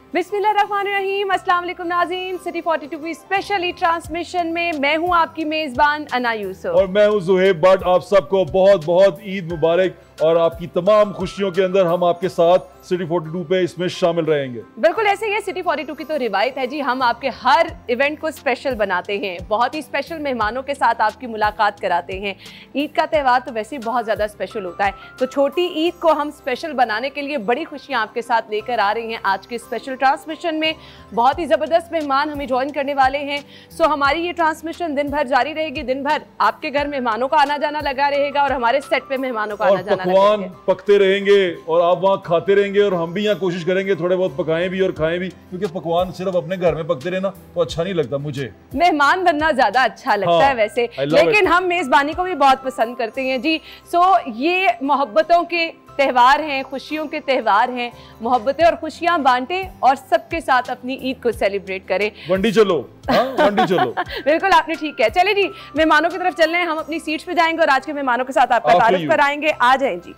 बिस्मिल्लाहिर्रहमानिर्रहीम, अस्सलाम वालेकुम नाज़रीन। सिटी 42 की स्पेशली ट्रांसमिशन में मैं हूं आपकी मेज़बान अना यूसुफ और मैं हूं ज़ुहैब भट्ट। आप सबको बहुत बहुत ईद मुबारक और आपकी तमाम खुशियों के अंदर हम आपके साथ सिटी 42 पे इसमें शामिल रहेंगे। बिल्कुल ऐसे ही है, सिटी 42 की तो रिवायत है जी, हम आपके हर इवेंट को स्पेशल बनाते हैं, बहुत ही स्पेशल मेहमानों के साथ आपकी मुलाकात कराते हैं। ईद का त्यौहार तो वैसे ही बहुत ज़्यादा स्पेशल होता है, तो छोटी ईद को हम स्पेशल बनाने के लिए बड़ी खुशियाँ आपके साथ लेकर आ रही हैं। आज के स्पेशल ट्रांसमिशन में बहुत ही ज़बरदस्त मेहमान हमें ज्वाइन करने वाले हैं। सो हमारी ये ट्रांसमिशन दिन भर जारी रहेगी, दिन भर आपके घर मेहमानों का आना जाना लगा रहेगा और हमारे सेट पे मेहमानों का आना जाना पकवान पकते रहेंगे और आप वहाँ खाते रहेंगे और हम भी यहाँ कोशिश करेंगे थोड़े बहुत पकाएं भी और खाएं भी, क्योंकि पकवान सिर्फ अपने घर में पकते रहना तो अच्छा नहीं लगता। मुझे मेहमान बनना ज्यादा अच्छा लगता है वैसे, लेकिन हम मेजबानी को भी बहुत पसंद करते हैं जी। सो ये मोहब्बतों के त्यौहार हैं, खुशियों के त्यौहार हैं, मोहब्बतें और खुशियां बांटे और सबके साथ अपनी ईद को सेलिब्रेट करें। वंडी चलो, वंडी चलो। बिल्कुल आपने ठीक है। चलिए जी, मेहमानों की तरफ चल रहे हैं, हम अपनी सीट्स पे जाएंगे और आज के मेहमानों के साथ आपका तारुफ कराएंगे। आ जाएं जी।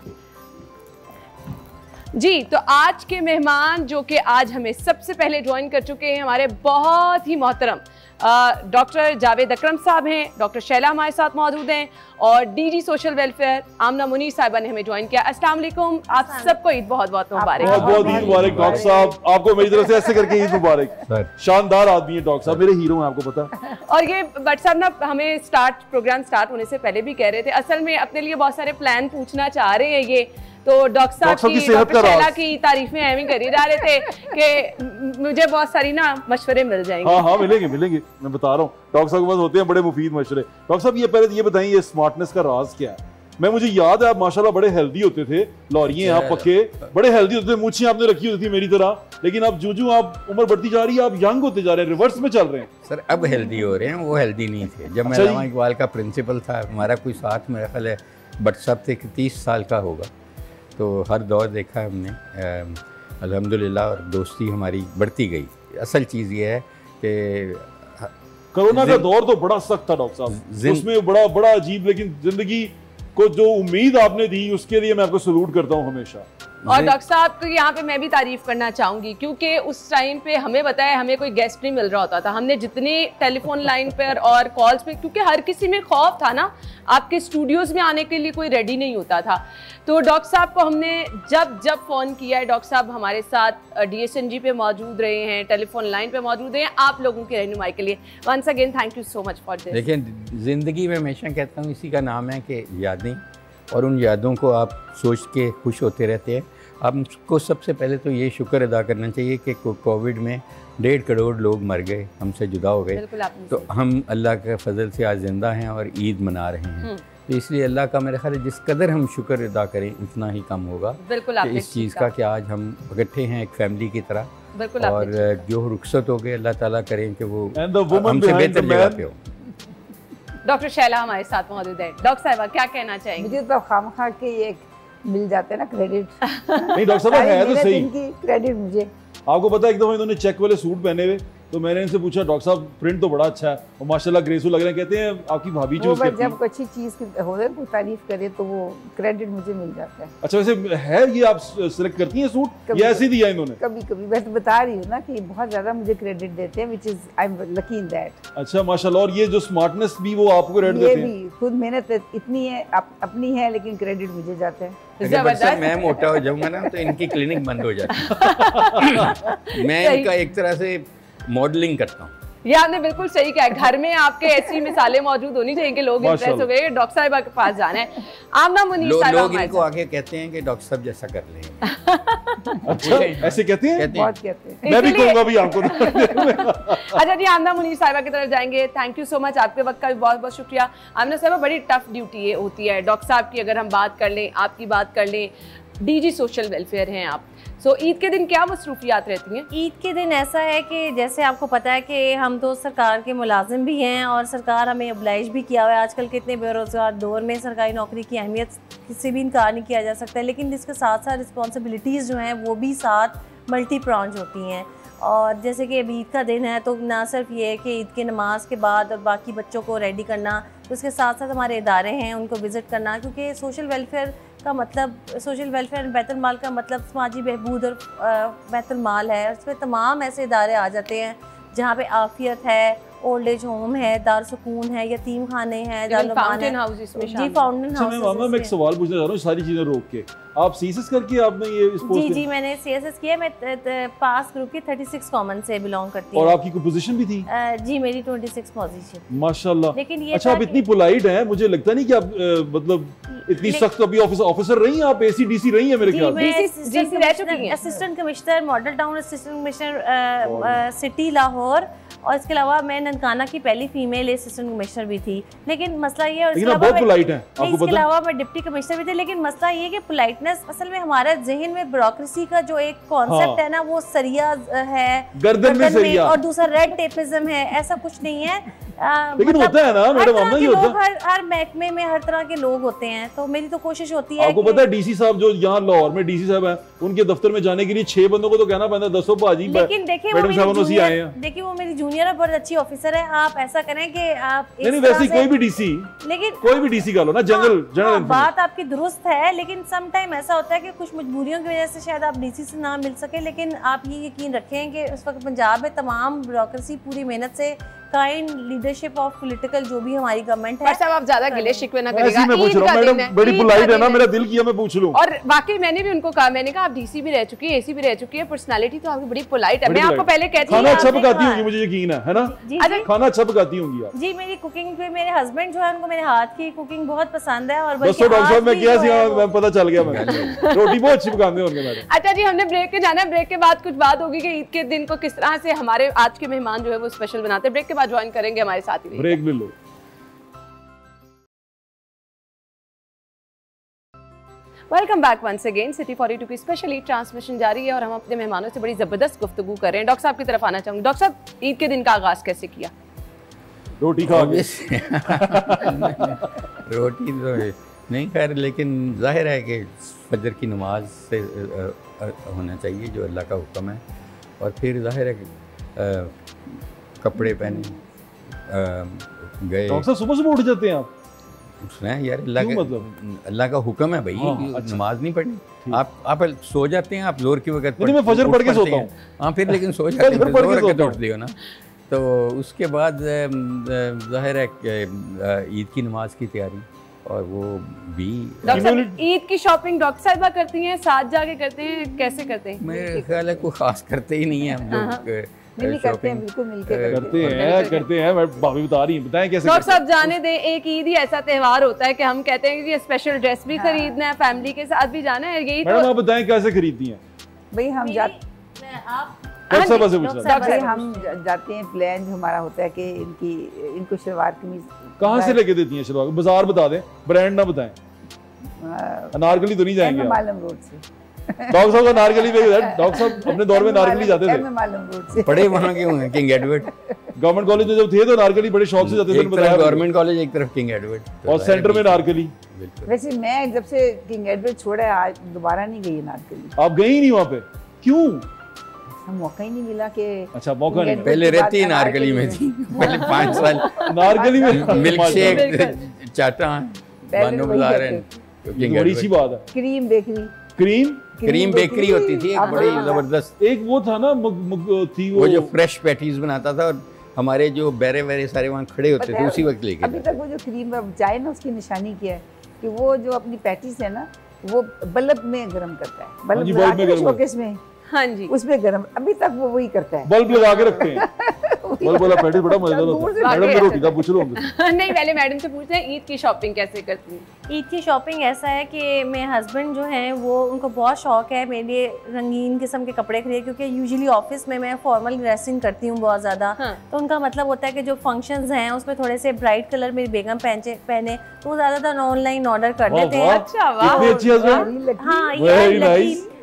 तो आज के मेहमान जो कि आज हमें सबसे पहले ज्वाइन कर चुके हैं, हमारे बहुत ही मोहतरम डॉक्टर जावेद अकरम साहब हैं। डॉक्टर शैला हमारे साथ मौजूद हैं और डीजी सोशल वेलफेयर आमना मुनीर साहिबा ने हमें ज्वाइन किया। अस्सलाम वालेकुम, आप सबको ईद बहुत बहुत मुबारक। बहुत बहुत ईद मुबारक डॉक्टर साहब, आपको मेरी तरफ से ऐसे करके ईद मुबारक। शानदार आदमी है डॉक्टर साहब, मेरे हीरो हैं, आपको पता है। और ये भट्ट साहब ना हमें प्रोग्राम स्टार्ट होने से पहले भी कह रहे थे, असल में अपने लिए बहुत सारे प्लान पूछना चाह रहे हैं ये, तो डॉक्टर साहब की डॉक्टर शैला की तारीफें एवं कर ही जा रहे थे कि मुझे बहुत सारी ना मशवरे मिल जाएंगे। हाँ मिलेंगे मिलेंगे, मैं बता रहा हूँ डॉक्टर साहब के पास होते हैं बड़े मुफीद मशवरे। डॉक्टर साहब ये पहले ये बताइए, ये स्मार्टनेस का राज क्या है? मुझे याद है आप माशाल्लाह बड़े हेल्दी होते थे, लौरिये आप पक्के बड़े हेल्दी होते थे, मूछें आपने रखी होती थी मेरी तरह, लेकिन अब जो आप उम्र बढ़ती जा रही है आप यंग होते जा रहे हैं, रिवर्स में चल रहे हैं। सर अब हेल्दी हो रहे हैं, वो हेल्दी नहीं थे जब मैं लामा इकबाल का प्रिंसिपल था। हमारा कोई साथ मेरा ख्याल है भट्ट साहब थे कि 30 साल का होगा, तो हर दौर देखा हमने अल्हम्दुलिल्लाह, और दोस्ती हमारी बढ़ती गई। असल चीज़ ये है कि कोरोना का दौर तो बड़ा सख्त था डॉक्टर साहब, उसमें बड़ा अजीब, लेकिन जिंदगी को जो उम्मीद आपने दी उसके लिए मैं आपको सलूट करता हूँ हमेशा। और डॉक्टर साहब को यहाँ पे मैं भी तारीफ करना चाहूंगी, क्योंकि उस टाइम पे हमें बताया हमें कोई गेस्ट नहीं मिल रहा होता था। हमने जितने टेलीफोन लाइन पर और कॉल्स पे, क्योंकि हर किसी में खौफ था ना, आपके स्टूडियोज में आने के लिए कोई रेडी नहीं होता था, तो डॉक्टर साहब को हमने जब फ़ोन किया है, डॉक्टर साहब हमारे साथ DSNG पे मौजूद रहे हैं, टेलीफोन लाइन पे मौजूद हैं आप लोगों की रहनुमाई के लिए। Once again thank you so much for this. देखिए, ज़िंदगी में हमेशा कहता हूँ इसी का नाम है कि यादें, और उन यादों को आप सोच के खुश होते रहते हैं। आपको सबसे पहले तो ये शुक्र अदा करना चाहिए कि कोविड में 1.5 करोड़ लोग मर गए, हमसे जुदा हो गए, तो हम अल्लाह के फजल से आज ज़िंदा हैं और ईद मना रहे हैं। तो इसलिए अल्लाह का मेरे ख्याल है जिस कदर हम शुक्र अदा करें उतना ही कम होगा इस चीज़ का कि आज हम इकट्ठे हैं एक फैमिली की तरह, और जो रुखसत हो गए अल्लाह ताला करें कि वो हमसे बेहतर जगह पे हो। डॉक्टर शैला हमारे साथ मौजूद है। डॉक्टर साहिबा क्या कहना चाहेंगे? मुझे तो खामखा के ये मिल जाते हैं ना क्रेडिट। नहीं डॉक्टर साहब है तो सही, क्रेडिट मुझे। आपको पता है एक दफा इन्होंने चेक वाले सूट पहने हुए, तो मैंने इनसे पूछा डॉक्टर साहब प्रिंट तो बड़ा अच्छा है और माशाल्लाह ग्रेसफुल लग रहे हैं, कहते हैं आपकी भाभी जो जब कोई अच्छी चीज हो रही है तारीफ करे तो वो क्रेडिट मुझे मिल जाता है। अच्छा वैसे है ये आप सिलेक्ट करती हैं सूट या ऐसे ही दिया इन्होंने? कभी कभी, मैं तो बता रही हूँ ना कि बहुत ज्यादा मुझे क्रेडिट देते हैं, which is I am lucky in that. अच्छा माशाल्लाह, और ये जो स्मार्टनेस भी वो आपको क्रेडिट देते हैं? ये भी खुद मेहनत इतनी है अपनी है, लेकिन क्रेडिट मुझे जाता है। अगर मैं मोटा हो जाऊंगा ना तो इनकी क्लिनिक बंद हो जाती है। मैं इनका एक तरह से मॉडलिंग करता हूँ। ये आपने बिल्कुल सही कहा, घर में आपके ऐसी मिसालें मौजूद होनी चाहिए कि लोग इंप्रेस हो गए, डॉक्टर साहिबा के पास जाना है। आमना मुनीर साहिबा लोग इनको आके कहते हैं कि डॉक्टर साहब जैसा कर लें। अच्छा ऐसे कहते हैं? बहुत कहते हैं। मैं भी कहूंगा भी आपको। अच्छा जी, आमना मुनीर साहिबा की तरफ जाएंगे। थैंक यू सो मच, आपके वक्त का भी बहुत बहुत शुक्रिया। आमना साहिबा, बड़ी टफ ड्यूटी होती है डॉक्टर साहब की, अगर हम बात कर लें, आपकी बात कर लें, डीजी सोशल वेलफेयर हैं आप, सो ईद के दिन क्या मसरूफियात रहती हैं? ईद के दिन ऐसा है कि जैसे आपको पता है कि हम तो सरकार के मुलाजिम भी हैं और सरकार हमें ऑब्लाइज भी किया हुआ है। आजकल के इतने बेरोज़गार दौर में सरकारी नौकरी की अहमियत किसी भी इनकार नहीं किया जा सकता है, लेकिन इसके साथ साथ रिस्पॉन्सिबिलिटीज़ जो हैं वो भी साथ मल्टी प्रॉन्ज होती हैं। और जैसे कि अब ईद का दिन है तो ना सिर्फ ये है कि ईद की नमाज के बाद और बाकी बच्चों को रेडी करना, तो उसके साथ साथ हमारे इदारे हैं उनको विज़िट करना, क्योंकि सोशल वेलफेयर का मतलब सोशल वेलफेयर एंड बैतुल माल का मतलब समाजी बहबूद और बैतुल माल है। उसमें तमाम ऐसे इदारे आ जाते हैं जहाँ पे आफियत है, ओल्ड एज होम है, दार सुकून है, यतीम खाने हैं, फाउंटेन हाउस इसमें जी फाउंटेन हाउस। मैं एक सवाल पूछना चाह रहा हूँ सारी चीजें रोक के, आप सीएसएस करके आपने ये इस पोस्ट जी मैंने सीएसएस किया। मैं पास ग्रुप की 36 कॉमन से बिलोंग करती हूँ। और आपकी कोई पोजीशन भी थी? जी मेरी 26 पोजीशन। माशाल्लाह। लेकिन ये अच्छा, आप इतनी पोलाइट हैं, मुझे लगता नहीं कि आप मतलब इतनी सख्त अभी ऑफिसर रही हैं आप, एसीडीसी रही हैं मेरे ख्याल में। Assistant commissioner model town, assistant commissioner city Lahore, और इसके अलावा मैं ननकाना की पहली फीमेल असिस्टेंट कमिश्नर भी थी। लेकिन मसला ये है, इसके अलावा मैं डिप्टी कमिश्नर भी थी। लेकिन मसला ये कि पोलाइटनेस असल में हमारे जहन में ब्यूरोक्रेसी का जो एक कॉन्सेप्ट है ना, वो सरिया है गर्दन में सरिया, और दूसरा रेड टेपिज्म है। ऐसा कुछ नहीं है। लेकिन मतलब होता है ना मैडम, ये होता है हर महकमे में हर तरह के लोग होते हैं। तो मेरी तो कोशिश होती है। आपको पता है डीसी साहब जो यहाँ लाहौर में डीसी साहब हैं, उनके दफ्तर में जाने के लिए 6 बंदों को तो कहना पड़ता है, 10 भाजी। लेकिन देखिए वो मेरी जूनियर है, बहुत अच्छी ऑफिसर है। आप ऐसा करें कि आप नहीं वैसे कोई भी डीसी, लेकिन कोई भी डीसी का लो ना, जनरल बात आपकी दुरुस्त है। लेकिन सम टाइम ऐसा होता है कि कुछ मजबूरियों की वजह से शायद आप डीसी से ना मिल सके। लेकिन आप ये यकीन रखें कि उस वक्त पंजाब में तमाम ब्यूरोक्रेसी पूरी मेहनत से काइंड लीडरशिप ऑफ पॉलिटिकल जो भी हमारी गवर्नमेंट है। साहब आप ज्यादा गिले शिकवे ना करिएगा। मैं पूछ रहा हूं मैडम, बड़ी पोलाइट है ना, मेरा दिल किया मैं पूछ लूं। और वाकई मैंने भी उनको कहा, मैंने कहा आप डीसी भी रह चुकी है, एसी भी रह चुकी है, पर्सनालिटी तो आपकी बड़ी पोलाइट है। मैं आपको पहले कहती हूं खाना अच्छा पकाती होंगी, मुझे यकीन है ना? खाना अच्छा पकाती होंगी आप। जी मेरी कुकिंग पे मेरे हस्बैंड जो है उनको मेरे हाथ की कुकिंग बहुत पसंद है। और दोस्तों डॉक्टर साहब मैं क्या मैं पता चल गया, मैं रोटी बहुत अच्छी पकाते होंगे मैडम। अच्छा जी, हमने ब्रेक के जाना है। ब्रेक के बाद कुछ बात होगी कि ईद के दिन को किस तरह से हमारे आज के मेहमान जो है वो स्पेशल बनाते हैं। ब्रेक के बाद ज्वाइन करेंगे हमारे साथ ही। ब्रेक ले लो। Welcome back once again. City 42 की स्पेशल ईद ट्रांसमिशन जारी है और हम अपने मेहमानों से बड़ी जबरदस्त गुफ्तगू कर रहे हैं। डॉक्टर साहब की तरफ आना चाहूंगी। डॉक्टर साहब, ईद के दिन का आगाज कैसे किया? रोटी खा के। रोटी तो नहीं खैर, लेकिन जाहिर है कि फजर की नमाज से होना चाहिए जो अल्लाह का हुक्म है। और फिर जाहिर है कि कपड़े पहने गए। डॉक्टर सुबह सुबह उठ जाते हैं आप? सुना यार, अल्लाह का हुक्म है भाई, अच्छा। नमाज नहीं पढ़नी। आप सो जाते हैं, आप जोर की वक्त मैं फजर पढ़ के सोता हूँ। हाँ फिर लेकिन सो जाते हैं, उठते हो ना। तो उसके बाद जाहिर है ईद की नमाज की तैयारी, और वो भी ईद की शॉपिंग डॉक्टर साहिबा करती हैं, साथ जाके करते हैं, कैसे करते हैं? मेरे ख्याल है कोई खास करते ही नहीं है हम लोग। करते हैं, बिल्कुल मिलकर करते हैं। मैं भाभी बता रही हैं, बताएं कैसे। डॉक्टर साहब जाने दें, एक ईद ही ऐसा त्योहार होता है कि हम कहते हैं कि ये स्पेशल ड्रेस भी खरीदना है, फैमिली के साथ भी जाना है। यही मैडम आप बताएं कैसे खरीदती हैं? भाई हम जाते हम जाते हैं, प्लान जो हमारा होता है कि इनको शलवार कमीज कहाँ से लेके देती हैं? शलवार बाजार बता दें, ब्रांड ना बताएं। अनारकली तो नहीं जाएंगे? मालूम रोड से। डॉक्टर साहब का नारकली पे, डॉक्टर साहब अपने दौर में नारकली जाते थे। बड़े वहाँ के होंगे किंग एडवर्ड गवर्नमेंट कॉलेज में जब थे तो नारकली बड़े शौक से जाते थे। गवर्नमेंट कॉलेज एक तरफ किंग एडवर्ड और सेंटर में नारकली। वैसे मैं जब से किंग एडवर्ड छोड़ा है आज दोबारा नहीं गई नारकली। आप गई नहीं वहाँ पे? क्यों? मौका ही नहीं मिला कि। अच्छा मौका नहीं। पहले रहती नारकली में थी, पहले 5 साल नारकली में मिल्क शेक चाटा बानो बाजार है, बड़ी अच्छी बात है। क्रीम बेकरी, क्रीम बेकरी होती थी एक बड़ी जबरदस्त। एक वो था ना थी वो जो फ्रेश पैटीज बनाता था, और हमारे जो बैरे वैरे सारे वहाँ खड़े होते थे, उसी वक्त लेके। अभी तक वो जो क्रीम चाय ना, उसकी निशानी क्या है कि वो जो अपनी पैटीज है ना, वो बल्ब में गर्म करता है। बल्ब शोकेस में, हाँ जी, उसमें गर्म, अभी तक वो वही करता है। बल्ब लगा के रखते हैं। बोला पैटीज बड़ा मजेदार होता है। मैडम की रोटी का पूछ लो। नहीं पहले मैडम से पूछते हैं ईद की शॉपिंग कैसे करती हैं? ईद की शॉपिंग ऐसा है कि मेरे हस्बैंड जो हैं वो, उनको बहुत शौक है मेरे लिए रंगीन किस्म के कपड़े खरीदे, क्योंकि यूजुअली ऑफिस में मैं फॉर्मल ड्रेसिंग करती हूँ बहुत ज़्यादा। हाँ। तो उनका मतलब होता है कि जो फंक्शंस हैं उसमें थोड़े से ब्राइट कलर मेरी बेगम पहने, तो वो ज़्यादातर ऑनलाइन ऑर्डर कर देते हैं। अच्छा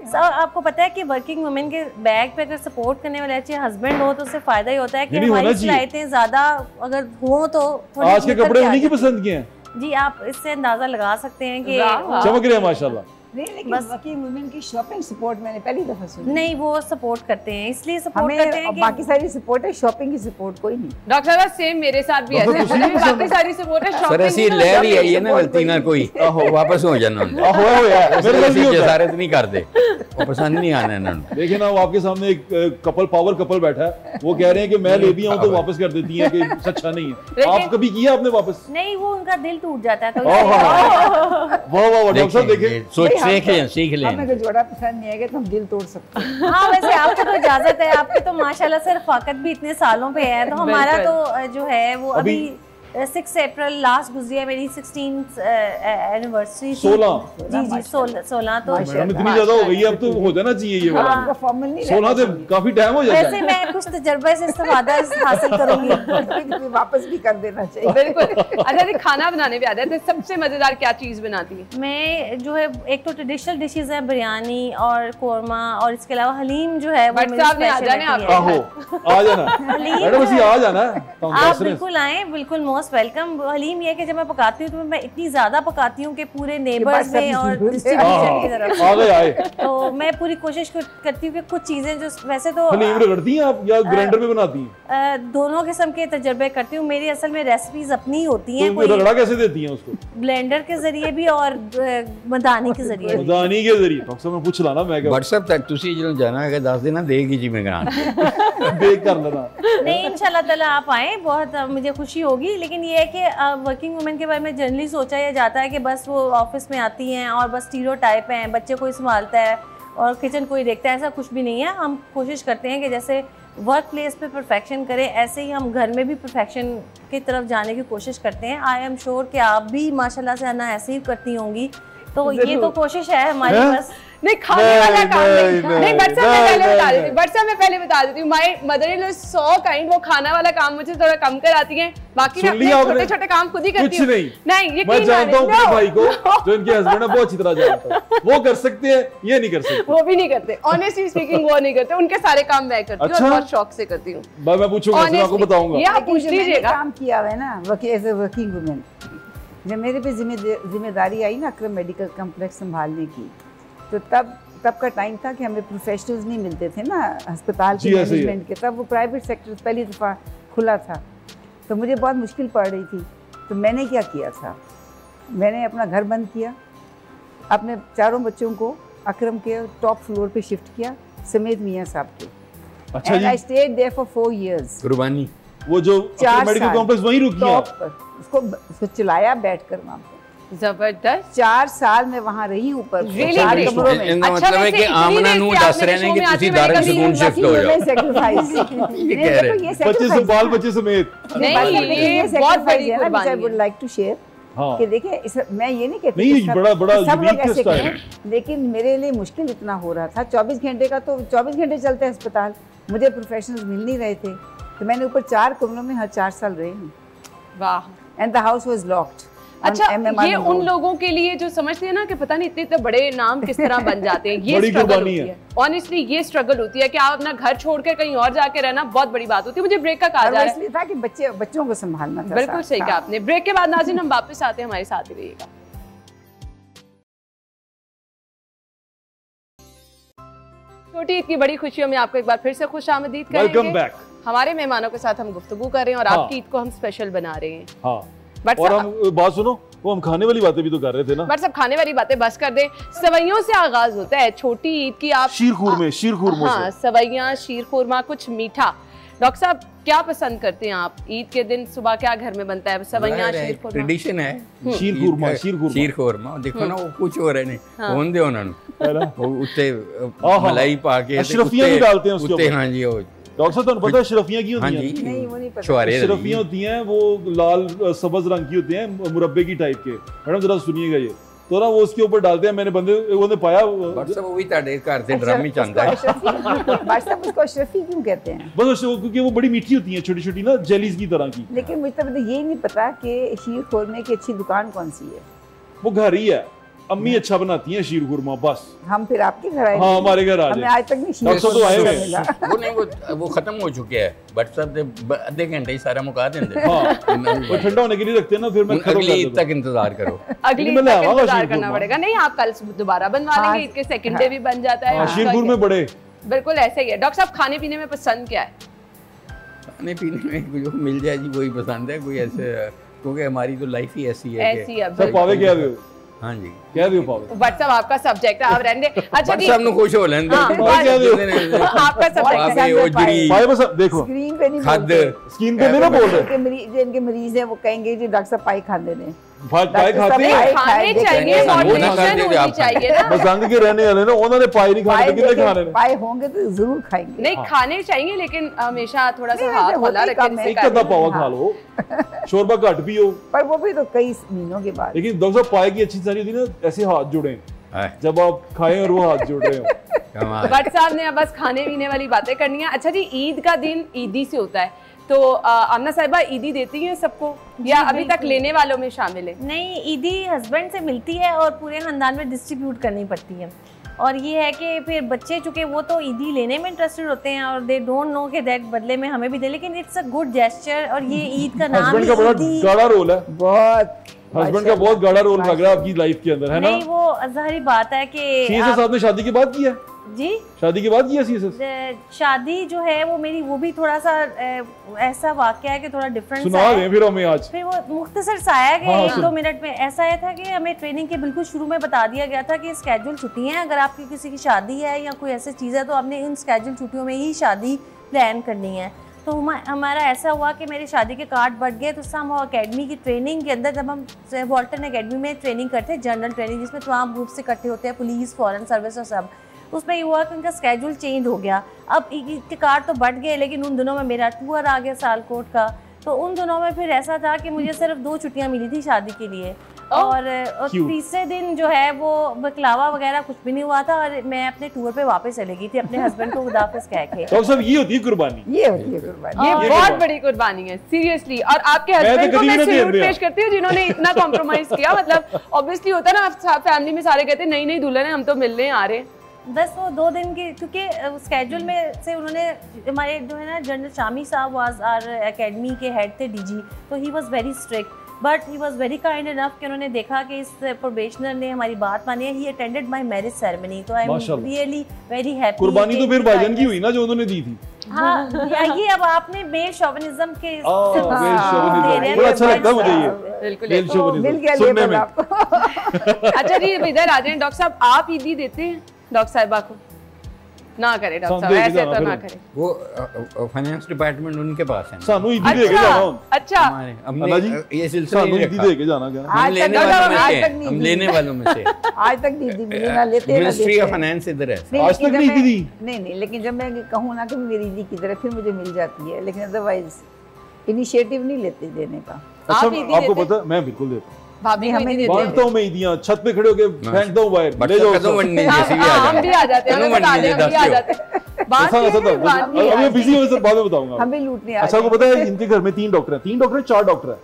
हाँ, आपको पता है कि वर्किंग वुमेन के बैग पे अगर सपोर्ट करने वाले अच्छे हस्बैंड हो तो उससे फायदा ही होता है कि हमारी सलाहियतें ज्यादा अगर हो तो। आज के कपड़े उन्हीं की पसंद के हैं जी, आप इससे अंदाजा लगा सकते हैं कि चमक रहे हैं माशाल्लाह। नहीं, लेकिन वर्किंग वुमेन की शॉपिंग सपोर्ट मैंने पहली दफा सुनी। नहीं, वो सपोर्ट करते हैं, इसलिए सपोर्ट करते हैं कि बाकी सारी सपोर्ट है, शॉपिंग की सपोर्ट कोई नहीं। डॉक्टर साहब सेम मेरे साथ भी ऐसे है, बाकी सारी सपोर्ट है, सर ऐसी लहर ही आई है ना गलती ना कोई वापस हो जाना मेरे साथ भी जसारत नहीं करते, वो पसंद नहीं आना इन्होंने। देखिए ना, वो आपके सामने एक पावर कपल बैठा है, वो कह रहे हैं कि मैं ले भी आऊं तो वापस कर देती है कि सच्चा नहीं है। आप कभी किया आपने वापस? नहीं, वो उनका दिल टूट जाता है। वाह वाह डॉक्टर साहब देखें, सोच सीख लें। हमें कोई जोड़ा पसंद नहीं है तो हम दिल तोड़ सकते हैं। हाँ, वैसे आपको तो इजाजत है, आपकी तो माशाल्लाह से रफाकत भी इतने सालों पे है, तो हमारा तो जो है वो अभी 6 अप्रैल लास्ट गुजरी है मेरी 16th एनिवर्सरी। 16 जी 16 तो इतनी ज्यादा हो गई है, अब तो हो जाना चाहिए ये वाला। आपका फॉर्मल नहीं 16 से काफी टाइम हो जाता है। वैसे मैं कुछ तजर्बे से इस्तेमादा हासिल करूंगी। वापस भी कर देना चाहिए। बिल्कुल। अच्छा, खाना बनाने भी आता है तो सबसे मजेदार क्या चीज बनाती है? मैं जो है एक तो ट्रेडिशनल डिशेज है, बिरयानी और कोरमा, और इसके अलावा हलीम जो है वो मेरी स्पेशल है। आ जाना मैडम, बस आ जाना, आप बिल्कुल आए, बिल्कुल मोस्ट वेलकम। हलीम ये है कि जब मैं पकाती हूँ तो मैं इतनी ज्यादा पकाती हूँ कि पूरे नेबर्स में और डिस्ट्रीब्यूशन की तरफ आए। तो मैं पूरी कोशिश करती हूँ कि कुछ चीजें जो वैसे तो हलीम रगड़ती हैं आप या ग्राइंडर में बनाती हैं? दोनों किस्म के तजर्बे करती हूँ। मेरी असल में रेसिपीज अपनी होती हैं। तो रगड़ा कैसे देती हैं उसको? ब्लेंडर के जरिए भी और मदानी के जरिए भी। मदानी के जरिए डॉक्टर साहब मैं पूछ लाना, मैं क्या व्हाट्सएप तक तुसी जो जाना है 10 दिन देगी जी मैं देख कर लेना। नहीं, इंशाल्लाह ताला आप आए, बहुत मुझे खुशी होगी। लेकिन ये है कि वर्किंग वुमेन के बारे में जनरली सोचा यह जाता है कि बस वो ऑफिस में आती हैं और बस स्टीरियोटाइप हैं, बच्चे कोई संभालता है और किचन कोई देखता है, ऐसा कुछ भी नहीं है। हम कोशिश करते हैं कि जैसे वर्क प्लेस पे परफेक्शन करें, ऐसे ही हम घर में भी परफेक्शन की तरफ जाने की कोशिश करते हैं। आई एम श्योर कि आप भी माशाल्लाह से आना ऐसे ही करती होंगी, तो ये तो कोशिश है हमारी। बस नहीं, खाने वाला काम नहीं। बट मैं पहले बता देती हूँ, my mother in law so kind, वो खाना वाला काम मुझे थोड़ा कम कराती हैं, बाकी मैं अपने छोटे-छोटे काम खुद ही करती हूँ। नहीं, यकीन मैं जानता हूँ अपने भाई को, जो इनके हस्बैंड है, बहुत अच्छी तरह जानता हूँ। वो कर सकते हैं, ये नहीं कर सकते। वो भी नहीं करते, ऑनेस्टली स्पीकिंग वो नहीं करते। उनके सारे काम मैं करती हूँ और बहुत शौक से करती हूँ। मैं पूछूंगा, आपको बताऊंगा। ये आप पूछ लीजिएगा। काम किया है ना एज ए वर्किंग वुमेन, जब मेरे पे जिम्मेदारी आई ना अक्रम मेडिकल कॉम्प्लेक्स संभालने की, तो तब का टाइम था कि हमें प्रोफेशनल्स नहीं मिलते थे ना अस्पताल के मैनेजमेंट के। तब वो प्राइवेट सेक्टर पहली दफ़ा खुला था, तो मुझे बहुत मुश्किल पड़ रही थी। तो मैंने क्या किया था, मैंने अपना घर बंद किया, अपने 4 बच्चों को अक्रम के टॉप फ्लोर पे शिफ्ट किया समेत मियाँ साहब के। अच्छा जी। I stayed there for 4 years। कुर्बानी वो जो मेडिकल कॉम्प्लेक्स वहीं रुकी है, उसको चलाया बैठकर वहाँ पे। जबरदस्त। 4 साल में वहाँ रही ऊपर। मतलब है कि आमना नू दस रहे कि तुसी दारुल सुकून शिफ्ट हो जाओ। ये कह रहे हैं 25 बाल बच्चे समेत। नहीं, ये बहुत बड़ी कुर्बानी है। I would like to share कि देखिए, मैं ये नहीं कहती नहीं, बड़ा यूनिक स्टाइल है, लेकिन मेरे लिए मुश्किल इतना हो रहा था। 24 घंटे का तो 24 घंटे चलते हैं अस्पताल, मुझे प्रोफेशनल्स मिल नहीं रहे थे, तो मैंने ऊपर 4 कमरों में हर 4 साल रही हूँ। वाह। And the house was locked. अच्छा, ये उन लोगों के लिए जो समझते हैं ना कि पता नहीं इतने बड़े नाम किस तरह बन जाते हैं, ये स्ट्रगल होती है। ऑनेस्टली ये स्ट्रगल होती है कि आप अपना घर छोड़कर कहीं और जाके रहना बहुत बड़ी बात होती है। मुझे ब्रेक का कहा जा रहा है, इसलिए था कि बच्चों को संभालना था। बिल्कुल सही कहा आपने। ब्रेक के बाद नाज़रीन हम वापस आते हैं, हमारे साथ ही रहिएगा। छोटी ईद की बड़ी खुशियों में आपको एक बार फिर से खुशामदीद करेंगे। Welcome back. हमारे मेहमानों के साथ हम गुफ्तगू कर रहे हैं और आपकी ईद को हम स्पेशल बना रहे हैं। हाँ। और हम बात सुनो, वो हम खाने वाली बातें भी तो कर रहे थे ना। बट सब खाने वाली बातें बस कर दे। सवैयों से आगाज होता है छोटी ईद की। आप शीर खुरमा। हाँ, सवैयां, शीर खुरमा, कुछ मीठा। डॉक्टर साहब क्या पसंद करते हैं आप? ईद के दिन सुबह क्या घर में बनता है? सवैयां, शीर खुरमा। ट्रेडिशन है शीर खुरमा। देखो ना, वो कुछ हो रहे ने होन दे उन्होंने वो उत्ते मलाई पा के अशरफियां भी डालते हैं उसके ऊपर। हाँ जी, वो डॉक्टर साहब तुम्हें पता है अशरफियां की होती हैं? नहीं, वो नहीं पता। अशरफियां होती हैं, वो लाल सब्ज रंग की होती हैं, मुरब्बे की टाइप के। मैडम जरा सुनिएगा, ये तो ना वो उसके ऊपर डालते हैं। मैंने बंदे पाया व्हाट्सएप वो भी ताड़े घर से ड्रामी चलता है। व्हाट्सएप उसको अशरफी क्यों कहते हैं? बस क्योंकि वो बड़ी मीठी होती हैं, छोटी-छोटी ना, जेलीज की तरह की। लेकिन मुझे तो ये नहीं पता कि शीर खुरमे की अच्छी दुकान कौन सी है। वो घर ही है, अम्मी अच्छा बनाती हैं शीर खुरमा बस। हम फिर आपके घर आए। हाँ हमारे घर आ हमें जाए। आज तक नहीं शीर डॉक्टर साहब तो आए हुए हैं। मिला। वो नहीं वो खत्म हो चुके हैं व्हाट्सएप से आधे घंटे ही सारा मुका देंगे। हाँ वो ठंडा होने के लिए रखते हैं ना, फिर मैं खत्म अगली कर ईद देता तक इंतजार करो। अगली मैं ईद ले तक आवांगा इंतजार शीर करना खुरमा। पड़ेगा। नहीं आप कल दोबारा बनवा हाँ, लेंगे, ईद के सेकंड डे भी बन जाता है। हाँ शीर खुरमे बड़े। बिल्कुल ऐसे ही है। डॉक्टर साहब खाने पीने में पसंद क्या है? खाने पीने में जो मिल जाए जी वही पसंद है, कोई ऐसे क्योंकि हमारी तो लाइफ ही ऐसी है ऐसी कि है सब पावे क्या दे हाँ जी क्या दे पावे। व्हाट्सएप आपका सब्जेक्ट है, आप रहने दे। अच्छा जी सब खुश हो लेंगे। हाँ, आपका सब्जेक्ट है। ओजरी पाए बस देखो स्क्रीन पे नहीं खद बोलते। स्किन पे नहीं ना बोल रहे। जिनके मरीज हैं वो कहेंगे जी डॉक्टर साहब पाई खाते हैं। पाए खाते नहीं, हैं खाने चाहिए, खाने मॉडरेशन खाने होनी आप चाहिए ना। बसंत के रहने वाले ना, उन्होंने पाए नहीं खाने कितने खाने ने। पाए होंगे तो जरूर खाएंगे। नहीं खाने चाहिए, लेकिन हमेशा थोड़ा सा नहीं, हाथ वैसे खुला होती रखे कम है। जिससे एक अद्धा कर- पावा खा लो, शोरबा घट भी हो। पर वो भी तो कई महीनों के बाद। लेकिन डॉक्टर साहब पाए की अच्छी सारी होती है ना, ऐसे हाथ जुड़े जब आप खाएं और वो हाथ जुड़ रहे हो। भट्ट साहब ने अब बस खाने पीने वाली बातें करनी है। अच्छा जी ईद का दिन ईदी से होता है, तो आमना साहिबा ईदी देती हैं सबको या अभी तक लेने वालों में शामिल है? नहीं, ईदी हस्बैंड से मिलती है और पूरे खानदान में डिस्ट्रीब्यूट करनी पड़ती है। और ये है कि फिर बच्चे चूंकि वो तो ईदी लेने में इंटरेस्टेड होते हैं और दे डोंट नो कि दैट बदले में हमें भी दे, लेकिन इट्स अ गुड जेस्चर। और ये ईद का नाम हस्बैंड का बड़ा ईदी गाढ़ा रोल है, बहुत हस्बैंड का बहुत गाढ़ा रोल लग रहा है आपकी लाइफ के अंदर, है ना? नहीं, वो ज़ाहिर बात है कि सीएसए साहब ने शादी के बाद किया, जी शादी के बाद किया सीएसए। शादी जो है वो मेरी वो भी थोड़ा सा ऐसा वाकया है कि थोड़ा डिफरेंट सुना दें फिर हमें आज। फिर वो मुख्तसर सा आया कि हाँ, एक दो मिनट में ऐसा आया था कि हमें ट्रेनिंग के बिल्कुल शुरू में बता दिया गया था कि स्केड्यूल छुट्टी हैं, अगर आपकी किसी की शादी है या कोई ऐसी चीज़ है तो आपने इन स्केड्यूल छुट्टियों में ही शादी प्लान करनी है। तो हमारा ऐसा हुआ कि मेरी शादी के कार्ड बढ़ गए, तो हम अकेडमी की ट्रेनिंग के अंदर जब हम वॉल्टन अकेडमी में ट्रेनिंग करते हैं, जनरल ट्रेनिंग जिसमें तमाम ग्रुप से इकट्ठे होते हैं, पुलिस फॉरेन सर्विस और सब, उसमें ये हुआ कि उनका स्केड्यूल चेंज हो गया। अब के कार्ड तो बढ़ गए, लेकिन उन दिनों में मेरा टूर आ गया सालकोट का, तो उन दिनों में फिर ऐसा था कि मुझे सिर्फ 2 छुट्टियां मिली थी शादी के लिए। और तीसरे दिन जो है वो बकलावा वगैरह कुछ भी नहीं हुआ था और मैं अपने टूर पे वापस चली गई थी अपने हस्बैंड को खुदाफिज कह के। डॉक्टर साहब ये होती है कुर्बानी, ये होती है कुर्बानी। ये बहुत बड़ी कुर्बानी है सीरियसली। और आपके हस्बैंड को मैं सैल्यूट पेश करती हूँ जिन्होंने इतना कॉम्प्रोमाइज किया। मतलब ऑब्वियसली होता है ना, फैमिली में सारे कहते हैं नई नई दुल्हन है, हम तो मिलने आ रहे हैं। बस वो 2 दिन की, क्योंकि स्केड्यूल में से उन्होंने हमारे जो है ना जनरल शामी साहब वाज आर एकेडमी के हेड थे डीजी, तो he was very strict but he was very kind enough कि उन्होंने देखा कि इस प्रोबेशनर ने हमारी बात मानी है। He attended my marriage ceremony, तो I am really very happy. कुर्बानी तो फिर भाईजान की हुई ना जो उन्होंने दी थी। हाँ, ये अब आपने मेल शोविनिज्म के बड़ा अच्छा लगता है मुझे ये बिल्कुल मेल शोविनिज्म मिल गया सुनने लेबल में। आपको। अच्छा जी इधर आ जाए। डॉक्टर साहब आप ईदी देते हैं डॉक्टर साहिबा को? ना करे डॉक्टर साहब, ऐसे तो ना करे। वो फाइनेंस डिपार्टमेंट उनके पास है ना। सानू ईदी दे के जाना हूं। अच्छा हमारे अन्ना जी, हमने ये सिलसिला सानू नहीं ईदी रखा। दे के जाना क्या? हम आज लेने तक वालों में आज से तक नहीं हम दी। लेने वालों में से आज तक नहीं दी मुझे, ना लेते ना मिनिस्ट्री देते ऑफ हैं। फाइनेंस इधर है। नहीं, आज लेकिन तक जब नहीं मैं- दी? नहीं, लेकिन जब मैं कहूँ ना कि मेरी दी की तरफ फिर मुझे मिल जाती है, लेकिन अदरवाइज इनिशिएटिव नहीं लेते देने का। अच्छा आप ईदी आपको देते? पता है मैं बिल्कुल देता हूं, भाभी हमें हमें नहीं नहीं देते। बांटता हूं मैं ईदियां, छत पे खड़े होके फेंक दो बाहर, ले जाओ कदम सब। वंडनी हाँ, जैसी भी आ हाँ, हम भी आ जाते हैं, कदम हमें बता वंडनी दें, हम भी आ जैसी जाते हैं। बात ऐसा ये ऐसा है कि बात था, नहीं अभी है। बिजी हो सर, बाद में बताऊंगा। हम भी लूटने आ अच्छा आपको जाते पता है इनके घर में 3 डॉक्टर हैं, 3 डॉक्टर हैं, 4 डॉक्टर हैं,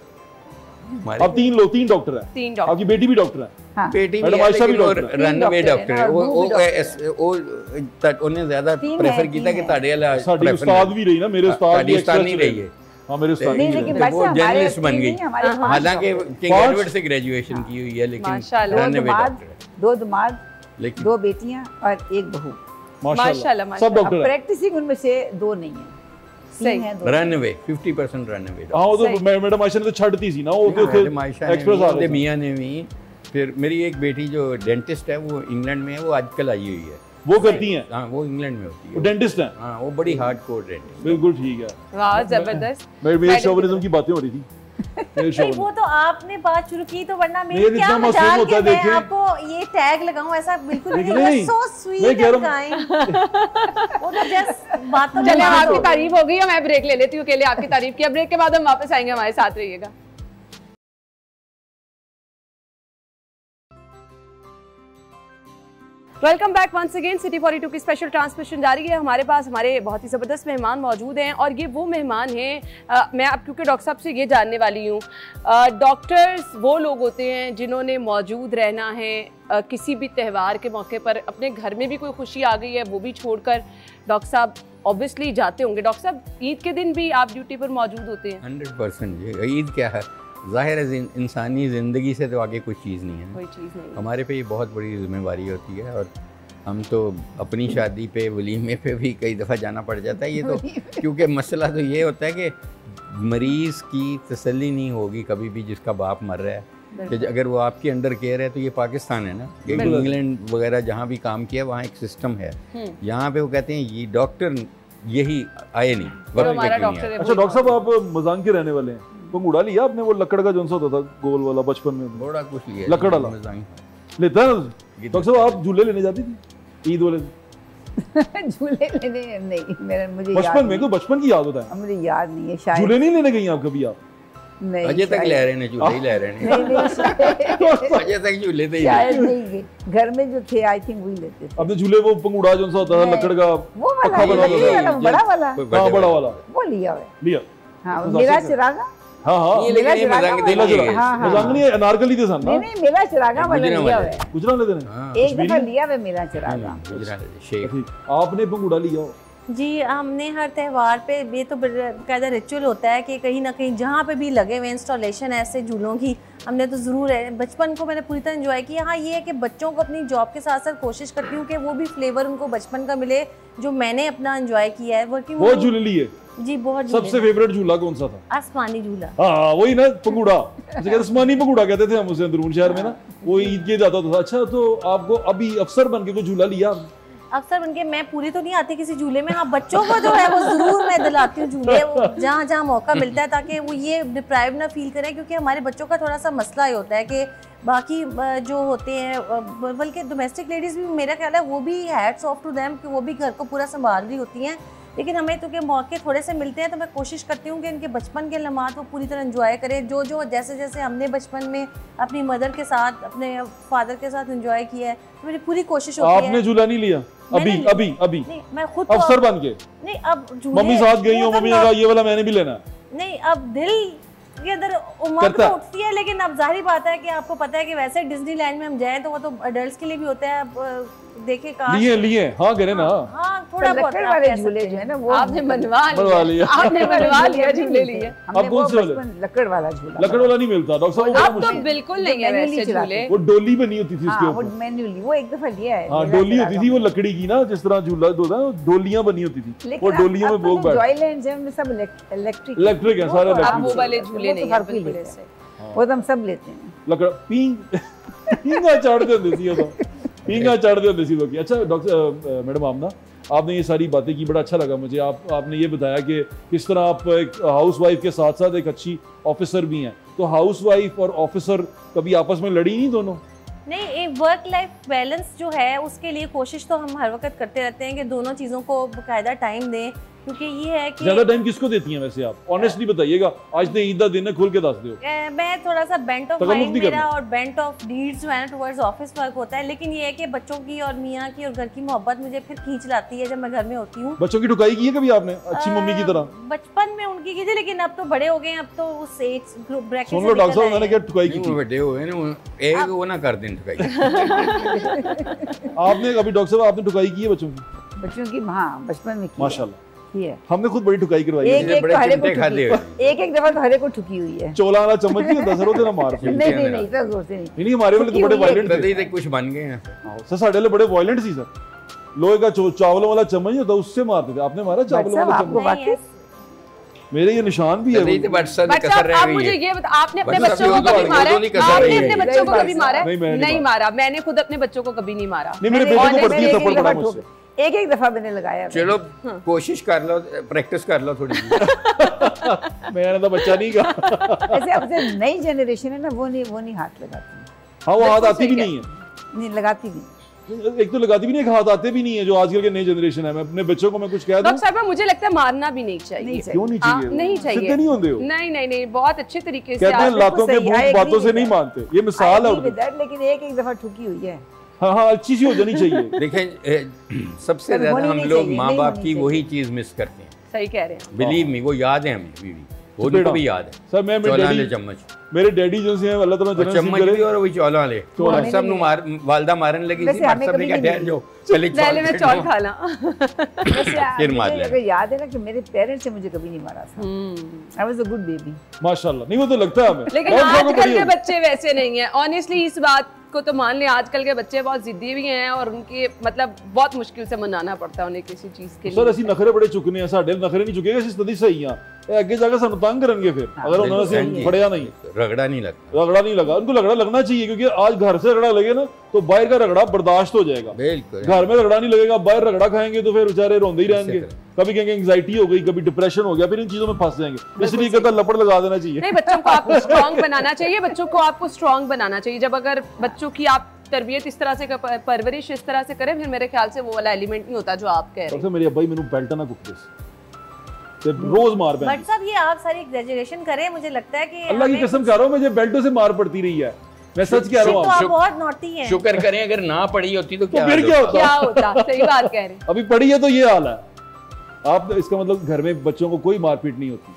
हमारे अब 3 लोग 3 डॉक्टर हैं, 3 डॉक्टर। आपकी बेटी भी डॉक्टर है। हाँ। बेटी भी मैडम है, आयशा भी लेकिन वो डॉक्टर है। रनवे तीन डॉक्टर है। डॉक्टर वो हैं, वो उन्हें तीन प्रेफर है, किया कि तीन ताड़े वाला साडी उस्ताद भी रही ना, मेरे उस्ताद ताड़ी भी उस्ताद नहीं express रही है। हाँ मेरे उस्ताद नहीं, भी लेकिन रहे। भाई वो साहब, जर्नलिस्ट बन हमारे गई। तीन हमारे पांच हालांकि डॉक्टर किंग पांच- एडवर्ड से ग्रेजुएशन की हुई है, लेकिन माशाल्लाह। दो रनवे दामाद, डॉक्टर है। 2 दामाद, लेकिन 2 बेटियां और 1 बहू। माशाल्लाह, सब माशाल्लाह। डॉक्टर हैं। प्रैक्टिसिंग उनमें से 2 नहीं है, सही। 3 हैं, 2 रनवे 50% रनवे हाँ वो तो सही। मैडम आयशा ने तो छड़ती थी ना, वो तो एक्सप्रेस आ रहे थे। मियाँ ने भी। फिर मेरी एक बेटी जो डेंटिस्ट है वो इंग्लैंड में है, वो आजकल आई हुई है। वो करती हैं, हाँ वो इंग्लैंड में होती वो है। डेंटिस्ट हैं। हाँ वो बड़ी हार्ड कोर डेंटिस्ट। बिल्कुल ठीक है। वाह जबरदस्त। मेरे मैडम शोविनिज्म की बातें हो रही थी। मेरे नहीं, शोविनिज्म। वो तो आपने बात शुरू की, तो वरना मेरी मेरे क्या इतना मासूम मजाल होता कि है, मैं देखें। आपको ये टैग लगाऊं, ऐसा बिल्कुल लेकिन नहीं। नहीं, सो मैं स्वीट कह एंड रहा काइंड। वो तो जस्ट बातों चले में आपकी तारीफ हो गई है, मैं ब्रेक ले लेती हूँ। अकेले आपकी तारीफ किया, ब्रेक के बाद हम वापस आएंगे, हमारे साथ रहिएगा। Welcome back once again. City 42 की स्पेशल ट्रांसमिशन जारी है। हमारे पास हमारे बहुत ही ज़बरदस्त मेहमान मौजूद हैं और ये वो मेहमान हैं, मैं अब क्योंकि डॉक्टर साहब से ये जानने वाली हूँ, डॉक्टर्स वो लोग होते हैं जिन्होंने मौजूद रहना है किसी भी त्यौहार के मौके पर। अपने घर में भी कोई खुशी आ गई है वो भी छोड़कर डॉक्टर साहब ऑब्वियसली जाते होंगे। डॉक्टर साहब, ईद के दिन भी आप ड्यूटी पर मौजूद होते हैं? 100%। ईद क्या है, ज़ाहिर है इंसानी ज़िंदगी से तो आगे कोई चीज़ नहीं है, कोई चीज़ नहीं। हमारे पे ये बहुत बड़ी जिम्मेवारी होती है और हम तो अपनी शादी पे वलीमे पे भी कई दफ़ा जाना पड़ जाता है। ये तो क्योंकि मसला तो ये होता है कि मरीज़ की तसल्ली नहीं होगी कभी भी जिसका बाप मर रहा है, कि अगर वो आपके अंडर केयर है तो ये पाकिस्तान है ना, कि इंग्लैंड वगैरह जहाँ भी काम किया वहाँ एक सिस्टम है। यहाँ पे वो कहते हैं ये डॉक्टर यही आए नहीं, वक्त पे क्यों नहीं आए। अच्छा डॉक्टर साहब, आप मजांग के रहने वाले हैं, पंगूड़ा लिया आपने? वो लकड़ का जो सा होता था गोल वाला बचपन में, बड़ा कुछ लिया लकड़ वाला लेता है ना डॉक्टर साहब? आप झूले लेने जाती थी ईद वाले दिन? झूले लेने नहीं, मेरा मुझे बचपन में, तो बचपन की याद होता है। मुझे याद नहीं है शायद। झूले नहीं लेने गई आप कभी? आप नहीं, अजय तक ले रहे हैं झूले ही ले रहे हैं। अजय तक झूले थे शायद नहीं, घर में जो थे आई थिंक वही लेते थे। अपने झूले वो पंगूड़ा जो सा होता था लकड़ का, वो वाला बड़ा वाला, हाँ बड़ा वाला वो लिया है। लिया? हाँ, मेरा चिरागा। हाँ हाँ, मेला मजांग नहीं, अनारकली थे सन ना? नहीं, मेरा चिरागा वाला लिया है। गुजरात लेते हैं एक दफा लिया है मेरा चिरागा। आपने पंगूड़ा लिया? जी, हमने हर त्यौहार पे, ये तो बकायदा रिचुअल होता है कि कहीं ना कहीं जहाँ पे भी लगे हुए इंस्टॉलेशन ऐसे झूलों की, हमने तो ज़रूर है। बचपन को मैंने पूरी तरह एंजॉय किया। हाँ, ये है कि बच्चों को अपनी जॉब के साथ साथ कोशिश करती हूँ कि वो भी फ्लेवर उनको बचपन का मिले जो मैंने अपना एंजॉय किया है वर्किंग। बहुत झूले लिए जी, बहुत। सबसे फेवरेट झूला कौन सा था? आसमानी झूला। हाँ वही ना, पंगूड़ा, आसमानी पंगूड़ा कहते थे हम उसे अंदरून शहर में ना, वो ईद के जाता था। अच्छा, तो आपको अभी अफसर बन के कोई झूला लिया? अक्सर बनके मैं पूरी तो नहीं आती किसी झूले में, हाँ बच्चों को जो है वो जरूर मैं दिलाती हूँ झूले, जहाँ जहाँ मौका मिलता है, ताकि वो ये डिप्राइव ना फील करें। क्योंकि हमारे बच्चों का थोड़ा सा मसला ही होता है कि बाकी जो होते हैं, बल्कि डोमेस्टिक लेडीज़ भी मेरा ख्याल है वो भी हैट्स ऑफ टू देम कि वो भी घर को पूरा संभाल रही होती हैं, लेकिन हमें तो के मौके थोड़े से मिलते हैं तो मैं कोशिश करती हूँ कि इनके बचपन के लम्हात वो पूरी तरह एंजॉय करें, जो जो जैसे जैसे हमने बचपन में अपनी मदर के साथ, अपने फादर के साथ एंजॉय किया है, तो मेरी पूरी कोशिश होती है। आपने झूला नहीं लिया अभी? अभी नहीं, मैं खुद अफसर बन के नहीं, अब मम्मी साथ गई हो, मम्मी ने कहा ये वाला मैंने भी लेना नहीं, अब दिल के अंदर उम्र तो उठती है, लेकिन अब जाहिर बात है कि आपको पता है कि वैसे डिज्नीलैंड में हम जाएं तो वो तो अडल्ट्स के लिए भी होता है। अब देखे कहाँ लिए हाँ करे ना, हाँ थोड़ा बहुत वाले झूले जो है ना वो आपने बनवा लिया, आपने बनवा लिया झूले लिए। अब कौन से वाले? लकड़ वाला झूला। लकड़ वाला नहीं मिलता डॉक्टर साहब? अब तो बिल्कुल नहीं है वैसे झूले। वो डोली बनी होती थी उसके ऊपर, मैन्युअली, वो एक दफा लिया है। हाँ डोली होती थी वो लकड़ी की ना, जिस तरह झूला होता है डोलियां बनी होती थी, वो डोलियों में लोग बैठ। जॉयलैंड में सब इलेक्ट्रिक है, सारे वो वाले झूले नहीं है बिल्कुल से, वो तो हम सब लेते हैं। लकड़ पींगा चढ़ते होते थी, तो पींगा चढ़ते होते थी लोग। अच्छा डॉक्टर मैडम आमना, आपने ये सारी बातें की, बड़ा अच्छा लगा मुझे। आपने ये बताया कि किस तरह आप एक हाउस वाइफ के साथ साथ एक अच्छी ऑफिसर भी हैं, तो हाउस वाइफ और ऑफिसर कभी आपस में लड़ी नहीं दोनों? नहीं, एक वर्क लाइफ बैलेंस जो है उसके लिए कोशिश तो हम हर वक्त करते रहते हैं कि दोनों चीज़ों को बाकायदा टाइम दें, क्योंकि ये है कि ज्यादा टाइम किसको देती हैं वैसे आप? ऑनेस्टली बताइएगा, आज तो ईद का दिन है, खुल के दस दो। मैं थोड़ा सा बेंट ऑफ माइंड मेरा और बेंट ऑफ डीड्स जो है ना टुवर्ड्स ऑफिस वर्क होता है, लेकिन ये है कि बच्चों की और मियाँ की और घर की मोहब्बत मुझे फिर खींच लाती है जब मैं घर में होती हूँ। बच्चों की ठुकाई की है कभी आपने अच्छी मम्मी की तरह? बचपन में उनकी की थी, लेकिन अब तो बड़े हो गए हैं, अब तो उस एज ग्रुप ब्रैकेट सुन लो डॉक्टर साहब, उन्होंने क्या ठुकाई की थी? बड़े हुए ना, एक वो ना कर दें ठुकाई। आपने कभी डॉक्टर साहब आपने ठुकाई की है बच्चों की? बच्चों की हाँ बचपन में की माशाल्लाह है। हमने खुद बड़ी ठुकाई करवाई है। एक दफा तो हरे को ठुकी हुई है। चोला वाला चम्मच नहीं होता सर, वो तेरा मार के नहीं इतना जोर से नहीं, हमारे वाले तो बड़े वायलेंट थे, कुछ बन गए हैं सर, साढ़े वाले बड़े वायलेंट सी सर। लोहे का चावलों वाला चम्मच होता, उससे मारते थे। आपने मारा चावलों वाला चम्मच? मेरे ये निशान भी है। आप मुझे ये बता, आपने अपने बच्चों को कभी मारा है? आपने अपने बच्चों को कभी मारा है? नहीं मारा, मैंने खुद अपने बच्चों को कभी नहीं मारा। नहीं, मेरे बेटे को पड़ती है थप्पड़ पड़ा मुझसे। एक दफा मैंने लगाया। चलो कोशिश कर लो, प्रैक्टिस कर लो थोड़ी। मैंने तो बच्चा नहीं कहा। ऐसे अब जो नई जनरेशन है ना, वो नहीं हाथ लगाती। हाँ वो हाथ आती भी नहीं है। नहीं लगाती भी, एक तो लगाती भी नहीं, हाथ आते भी नहीं है जो आजकल के नई जनरेशन है। मैं अपने बच्चों को मैं कुछ कह दूं डॉक्टर साहब, मुझे लगता है मारना भी नहीं चाहिए। क्यों नहीं चाहिए? नहीं चाहिए, सीधे नहीं होते हो। नहीं बहुत अच्छे तरीके से कहते हैं लातों के भूत बातों से नहीं मानते, ये मिसाल है। लेकिन एक दफा ठुकी हुई है। हाँ हाँ अच्छी सी हो जानी चाहिए। देखें सबसे पर ज्यादा होनी हम नहीं लोग चाहिए, माँ नहीं बाप होनी की चाहिए। वही चीज़ मिस करते हैं। सही कह रहे हैं। बिलीव मी, वो याद है हमें अभी भी, वो उनको भी याद है। सर मैं चौलाले चम्मच, मेरे डैडी जो से हैं अल्लाह ताला और जन्नत नसीब चम्मच करे। भी और वही चौलाले, चौलाले। सब नु मार वालदा मारन लगी थी, वैसे हमें सब ने कभी कहा नहीं ठहर जाओ पहले पहले मैं चौल खाना। खाना। फिर मार मुझे लिया। अगर याद है ना कि मेरे पेरेंट्स ने मुझे कभी नहीं मारा था। I was a good baby. माशाल्लाह, नहीं वो तो लगता है हमें। लेकिन डॉक्टर साहब को आजकल बड़ी के होगी। बच्चे वैसे नहीं है। ऑनेस्टली इस बात को तो मान लें, आजकल के बच्चे बहुत जिद्दी भी हैं और उनके मतलब बहुत मुश्किल से मनाना पड़ता है उन्हें किसी चीज के सर लिए। ਅਸੀਂ ਨਖਰੇ ਬੜੇ ਚੁੱਕਨੇ ਆ, ਸਾਡੇ ਨਖਰੇ ਨਹੀਂ ਚੁੱਕੇਗੇ, ਅਸੀਂ ਸਦੀ ਸਹੀ ਆ। ਇਹ ਅੱਗੇ ਜਾ ਕੇ ਸਾਨੂੰ ਤੰਗ ਕਰਨਗੇ फिर अगर उन्होंने से बिल्कुल। फड़िया नहीं, रगड़ा नहीं लगता। रगड़ा नहीं लगा। उनको रगड़ा लगना चाहिए क्योंकि आज घर से रगड़ा लगे ना तो बाहर का रगड़ा बर्दाश्त हो जाएगा। बिल्कुल। घर में रगड़ा नहीं लगेगा, बाहर रगड़ा खाएंगे तो फिर बेचारे रोंदे ही रहेंगे। कभी कहेंगे एंग्जाइटी हो गई, कभी डिप्रेशन हो गया, फिर इन चीजों में फंस जाएंगे। इसलिए कहता लपड़ लगा देना चाहिए। नहीं, बच्चों को आपको स्ट्रॉन्ग बनाना चाहिए। बच्चों को आपको स्ट्रॉन्ग बनाना चाहिए। जब अगर बच्चों की आप तरबियत इस तरह से परवरिश इस तरह से करें, फिर मेरे ख्याल से वो वाला एलिमेंट नहीं होता जो आप कह रहे हैं। सबसे मेरे अब्बाई मैंने बेल्ट ना कुटते ते रोज मार बट पैंदी। साहब ये आप सारी एग्जैजरेशन करें, मुझे लगता है कि अल्लाह की हमें कसम कह रहा हूँ, मुझे बेल्टों से मार पड़ती रही है। मैं सच कह रहा तो हूँ। आप शुक्र- बहुत नोटी हैं। शुक्र करें अगर ना पड़ी होती तो क्या फिर हाल क्या होता? होता? क्या होता? सही बात कह रहे हैं। अभी पड़ी है तो ये हाल है। आप इसका मतलब घर में बच्चों को कोई मारपीट नहीं होती।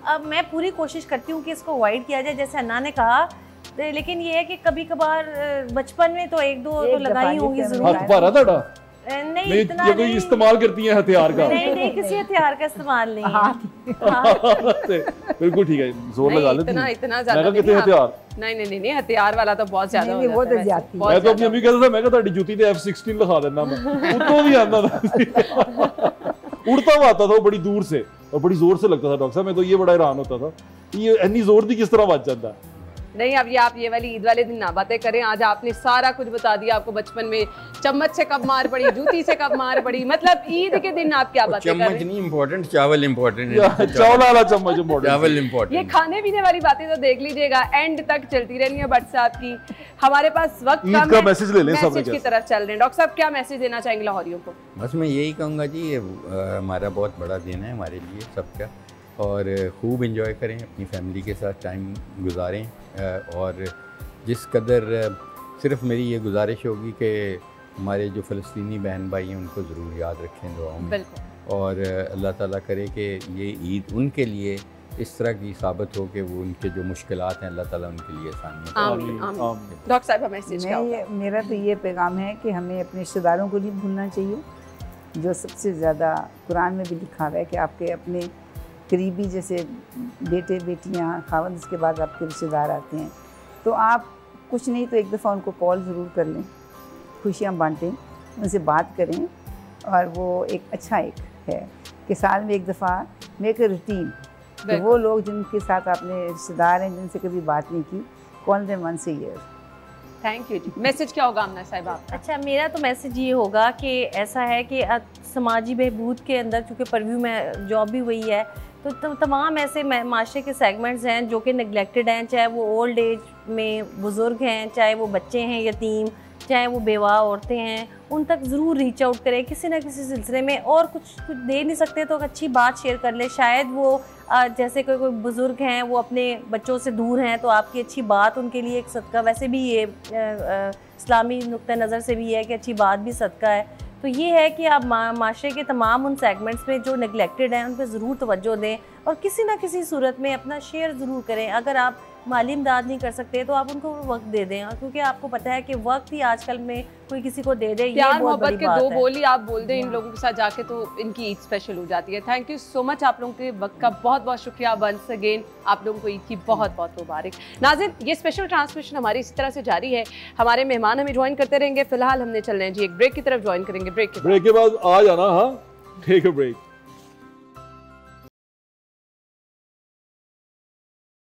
अब मैं पूरी कोशिश करती हूँ कि इसको अवॉइड किया जाए, जैसे अन्ना ने कहा। लेकिन ये है कि कभी कभार बचपन में तो एक दो एक तो लगाई दफा होंगी ये जरूर। हाथ भारा था नहीं नहीं, इतना ये कोई नहीं। इस्तेमाल करती है हथियार का। नहीं नहीं, किसी हथियार का इस्तेमाल नहीं है। बिल्कुल ठीक है, जोर लगा नहीं, लेती इतना हैं। इतना मैं ज्यादा कहा नहीं कितने आप- हथियार। नहीं नहीं नहीं नहीं, हथियार वाला तो बहुत ज्यादा हो नहीं, वो जाता है तो वैसे। ज्यादती है। बहुत मैं तो अपनी ज्यादा। अम्मी कहता था, मैं कहता जूती ते F16 लिखा देना मैं। उतो भी आता था। उड़ता हुआ आता था वो बड़ी दूर से और बड़ी जोर से लगता था। डॉक्टर साहब मैं तो ये बड़ा हैरान होता था, ये इतनी जोर दी किस तरह बच जाता है। नहीं, अब ये आप ये वाली ईद वाले दिन ना बातें करें। आज आपने सारा कुछ बता दिया। आपको बचपन में चम्मच से कब मार पड़ी, जूती से कब मार पड़ी, मतलब ईद के दिन आप क्या बातें कर चम्मच रहे हैं। नहीं इम्पोर्टेंट, चावल इम्पोर्टेंट है। चावल वाला चम्मच मॉडल। चावल ये इम्पोर्टेंट। खाने पीने वाली बातें तो देख लीजिएगा, एंड तक चलती रहनी है भट्ट साहब की। हमारे पास वक्त ईद कम का है, मैसेज ले लें सब मैसेज की जैसे। तरफ चल रहे हैं। डॉक्टर साहब क्या मैसेज देना चाहेंगे लाहौरियों को? बस मैं यही कहूँगा जी, ये हमारा बहुत बड़ा दिन है हमारे लिए सबका, और खूब इंजॉय करें, अपनी फैमिली के साथ टाइम गुजारें। और जिस कदर सिर्फ मेरी ये गुजारिश होगी कि हमारे जो फ़लस्तीनी बहन भाई हैं उनको ज़रूर याद रखें दुआओं में। बिल्कुल। और अल्लाह ताला करे कि ये ईद उनके लिए इस तरह की साबित हो कि वो उनके जो मुश्किलात हैं अल्लाह ताला उनके लिए आसानी करे। आमीन आमीन। डॉक्टर साहब का मैसेज क्या होगा? मेरा तो ये पैगाम है कि हमें अपने रिश्तेदारों को नहीं भूलना चाहिए, जो सबसे ज़्यादा कुरान में भी लिखा हुआ है कि आपके अपने करीबी जैसे बेटे बेटियाँ खावंद, इसके बाद आपके रिश्तेदार आते हैं, तो आप कुछ नहीं तो एक दफ़ा उनको कॉल ज़रूर कर लें, खुशियाँ बांटें, उनसे बात करें। और वो एक अच्छा एक है कि साल में एक दफ़ा मेक अ रूटीन कि वो लोग जिनके साथ आपने रिश्तेदार हैं जिनसे कभी बात नहीं की, call them once a year. Thank you ji. Message क्या होगा आमना साहिब आपका? अच्छा, मेरा तो मैसेज ये होगा कि ऐसा है कि समाजी बहबूद के अंदर, चूँकि परव्यू में जॉब भी हुई है, तो तमाम ऐसे माशरे के सेगमेंट्स हैं जो कि नेगलेक्टेड हैं, चाहे वो ओल्ड एज में बुज़ुर्ग हैं, चाहे वो बच्चे हैं यतीम, चाहे वो बेवा औरतें हैं, उन तक ज़रूर रीच आउट करें किसी ना किसी सिलसिले में। और कुछ दे नहीं सकते तो अच्छी बात शेयर कर लें। शायद वो जैसे कोई बुज़ुर्ग हैं, वो अपने बच्चों से दूर हैं, तो आपकी अच्छी बात उनके लिए एक सदका, वैसे भी ये इस्लामी नुक्ता नज़र से भी है कि अच्छी बात भी सदका है। तो ये है कि आप माशरे के तमाम उन सेगमेंट्स में जो नेगलेक्टेड हैं उन पर ज़रूर तवज्जो दें और किसी ना किसी सूरत में अपना शेयर ज़रूर करें। अगर आप माली इमदाद नहीं कर सकते तो आप उनको वक्त दे दें, क्योंकि आपको पता है कि वक्त ही आजकल में कोई किसी को दे दे, ये प्यार बहुत मोहब्बत बड़ी के बात दो है। बोल ही आप बोल दें इन लोगों के साथ जाके, तो इनकी ईद स्पेशल हो जाती है। थैंक यू सो मच, आप लोगों के वक्त का बहुत बहुत शुक्रिया। वंस अगेन आप लोगों को ईद की बहुत बहुत मुबारक। नाज़रीन, ये स्पेशल ट्रांसमिशन हमारी इसी तरह से जारी है। हमारे मेहमान हमें ज्वाइन करते रहेंगे। फिलहाल हमने चल रहे हैं जी एक ब्रेक की तरफ, ज्वाइन करेंगे ब्रेक के बाद। ब्रेक के बाद आ जाना। हाँ, टेक अ ब्रेक।